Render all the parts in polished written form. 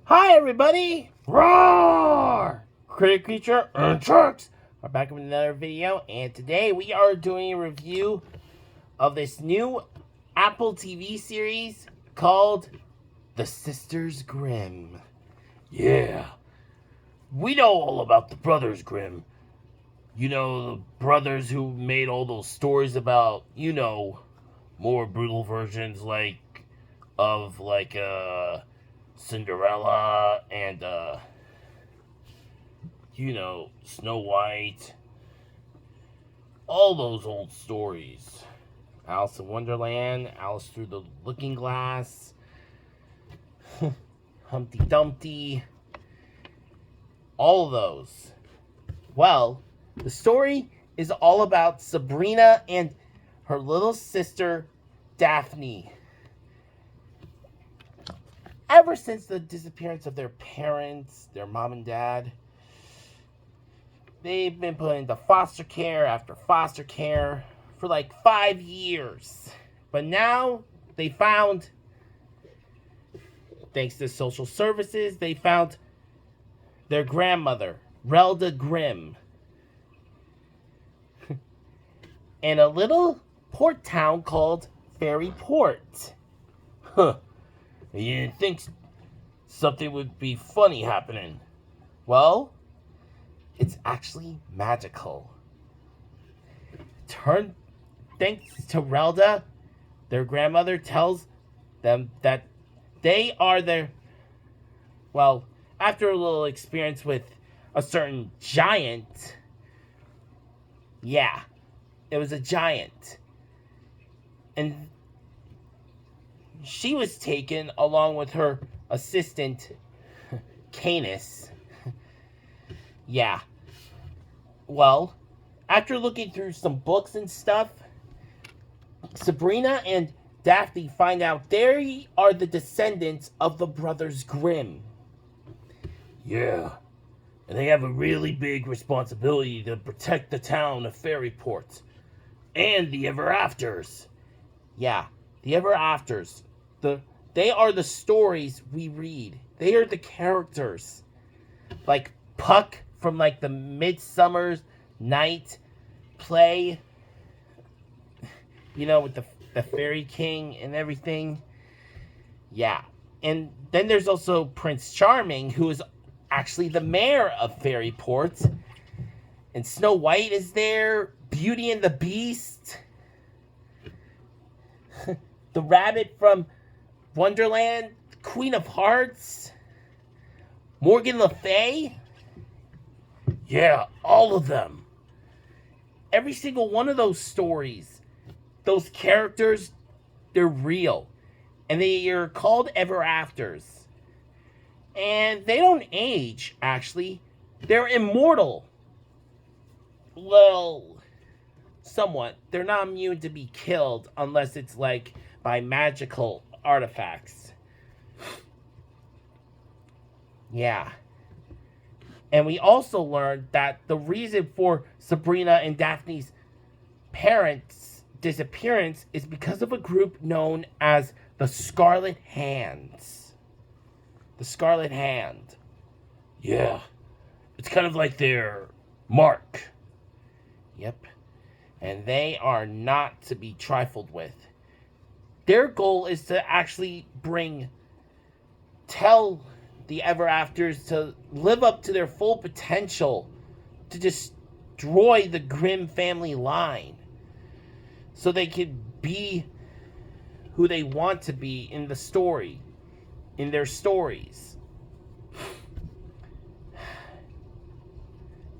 Hi, everybody! Roar! Critic Creature and Trucks are back with another video, and today we are doing a review of this new Apple TV series called The Sisters Grimm. Yeah, we know all about the Brothers Grimm. You know, the brothers who made all those stories about, more brutal versions of Cinderella and Snow White, all those old stories. Alice in Wonderland, Alice Through the Looking Glass, Humpty Dumpty, all of those. Well, the story is all about Sabrina and her little sister Daphne. Ever since the disappearance of their parents, their mom and dad, they've been put into foster care after foster care for like 5 years. But now they found, thanks to social services, they found their grandmother, Relda Grimm, in a little port town called Fairyport. Huh. You didn't think something would be funny happening. Well, it's actually magical. Thanks to Relda, their grandmother tells them that they are after a little experience with a certain giant. Yeah, it was a giant. And she was taken along with her assistant, Kanus. Yeah. Well, after looking through some books and stuff, Sabrina and Daphne find out they are the descendants of the Brothers Grimm. Yeah. And they have a really big responsibility to protect the town of Fairyport. And the Ever Afters. Yeah, the Ever Afters. They are the stories we read. They are the characters. Like Puck from like the Midsummer's Night play. With the Fairy King and everything. Yeah. And then there's also Prince Charming, who is actually the mayor of Fairyport. And Snow White is there. Beauty and the Beast. The rabbit from Wonderland, Queen of Hearts, Morgan Le Fay. Yeah, all of them. Every single one of those stories, those characters, they're real. And they are called Ever Afters. And they don't age, actually. They're immortal. Well, somewhat. They're not immune to be killed unless it's like by magical artifacts. Yeah. And we also learned that the reason for Sabrina and Daphne's parents' disappearance is because of a group known as the Scarlet Hands. The Scarlet Hand. Yeah. It's kind of like their mark. Yep. And they are not to be trifled with. Their goal is to actually tell the Ever Afters to live up to their full potential, to destroy the Grimm family line, so they could be who they want to be in the story, in their stories.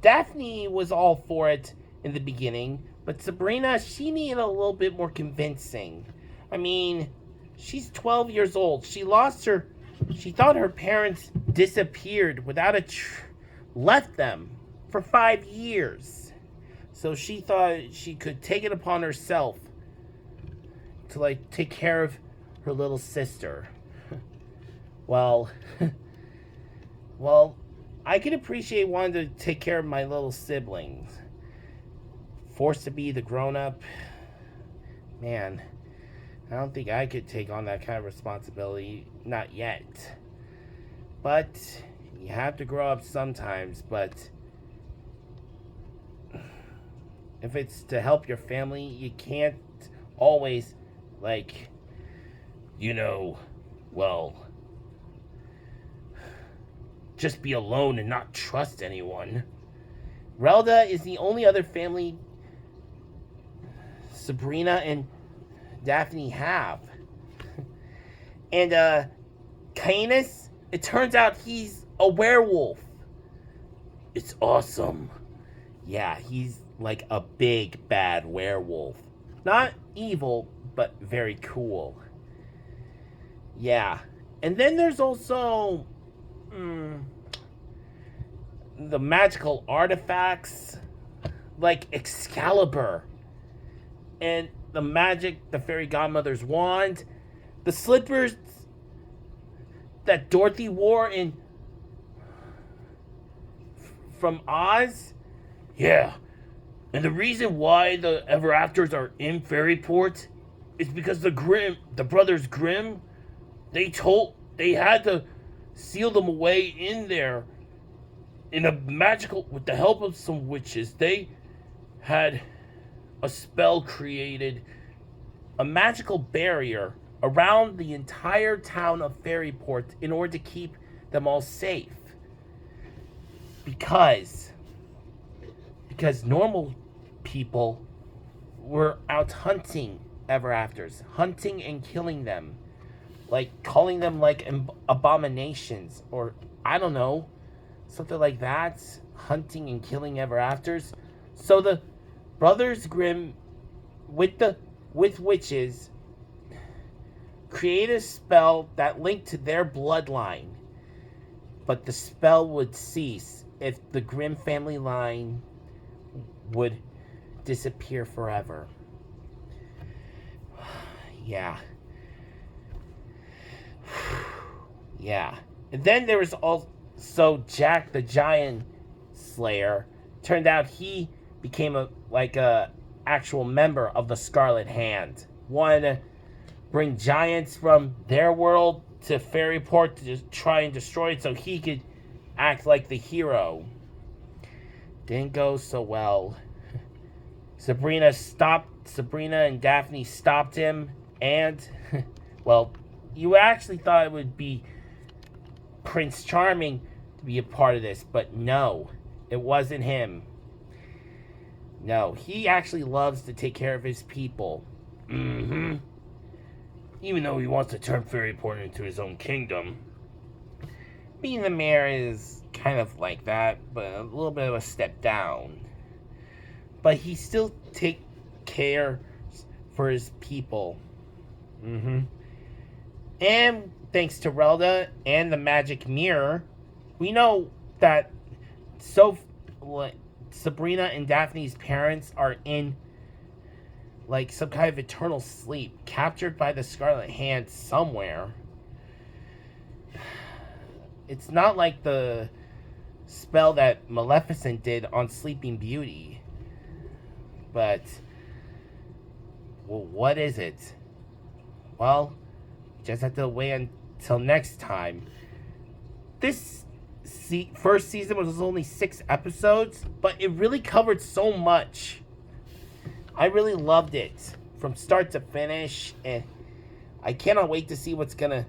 Daphne was all for it in the beginning, but Sabrina, she needed a little bit more convincing. I mean, she's 12 years old. She thought her parents disappeared left them for 5 years. So she thought she could take it upon herself to take care of her little sister. Well, I can appreciate wanting to take care of my little siblings. Forced to be the grown-up. Man, I don't think I could take on that kind of responsibility. Not yet. But you have to grow up sometimes. But if it's to help your family, you can't always, like, well, just be alone and not trust anyone. Relda is the only other family Sabrina and Daphne have. And Kanus, it turns out he's a werewolf. It's awesome. Yeah, he's like a big bad werewolf. Not evil, but very cool. Yeah. And then there's also the magical artifacts like Excalibur and the fairy godmother's wand, the slippers that Dorothy wore from Oz. Yeah. And the reason why the Ever Afters are in Fairyport is because the Brothers Grimm, they had to seal them away in there with the help of some witches. They had a spell created, a magical barrier around the entire town of Fairyport in order to keep them all safe. Because normal people were out hunting Ever Afters, hunting and killing them, like calling them like abominations, or I don't know, something like that, hunting and killing Ever Afters. So the Brothers Grimm, with witches, create a spell that linked to their bloodline, but the spell would cease if the Grimm family line would disappear forever. Yeah. Yeah. And then there was also Jack the Giant Slayer. Turned out he became a actual member of the Scarlet Hand. Wanted to bring giants from their world to Fairyport to just try and destroy it so he could act like the hero. Didn't go so well. Sabrina and Daphne stopped him, and well, you actually thought it would be Prince Charming to be a part of this, but no, it wasn't him. No, he actually loves to take care of his people. Even though he wants to turn Fairyport into his own kingdom. Being the mayor is kind of like that, but a little bit of a step down. But he still takes care for his people. And thanks to Relda and the magic mirror, we know that Sabrina and Daphne's parents are in like some kind of eternal sleep, captured by the Scarlet Hand somewhere. It's not like the spell that Maleficent did on Sleeping Beauty. But, well, what is it? Well, just have to wait until next time. This first season was only 6 episodes, but it really covered so much. I really loved it from start to finish, and I cannot wait to see what's gonna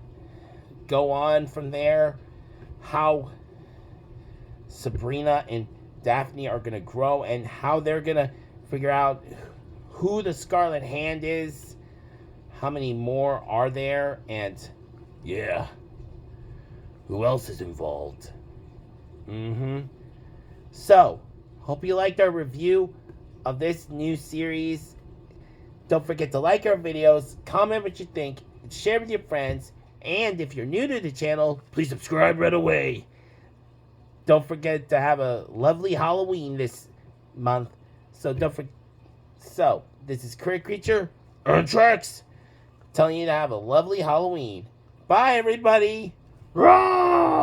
go on from there. How Sabrina and Daphne are gonna grow, and how they're gonna figure out who the Scarlet Hand is, how many more are there, and yeah, who else is involved. So, hope you liked our review of this new series. Don't forget to like our videos, comment what you think, and share with your friends. And if you're new to the channel, please subscribe right away. Don't forget to have a lovely Halloween this month. So don't forget. So, this is Critter Creature on Tracks, telling you to have a lovely Halloween. Bye, everybody. Roar!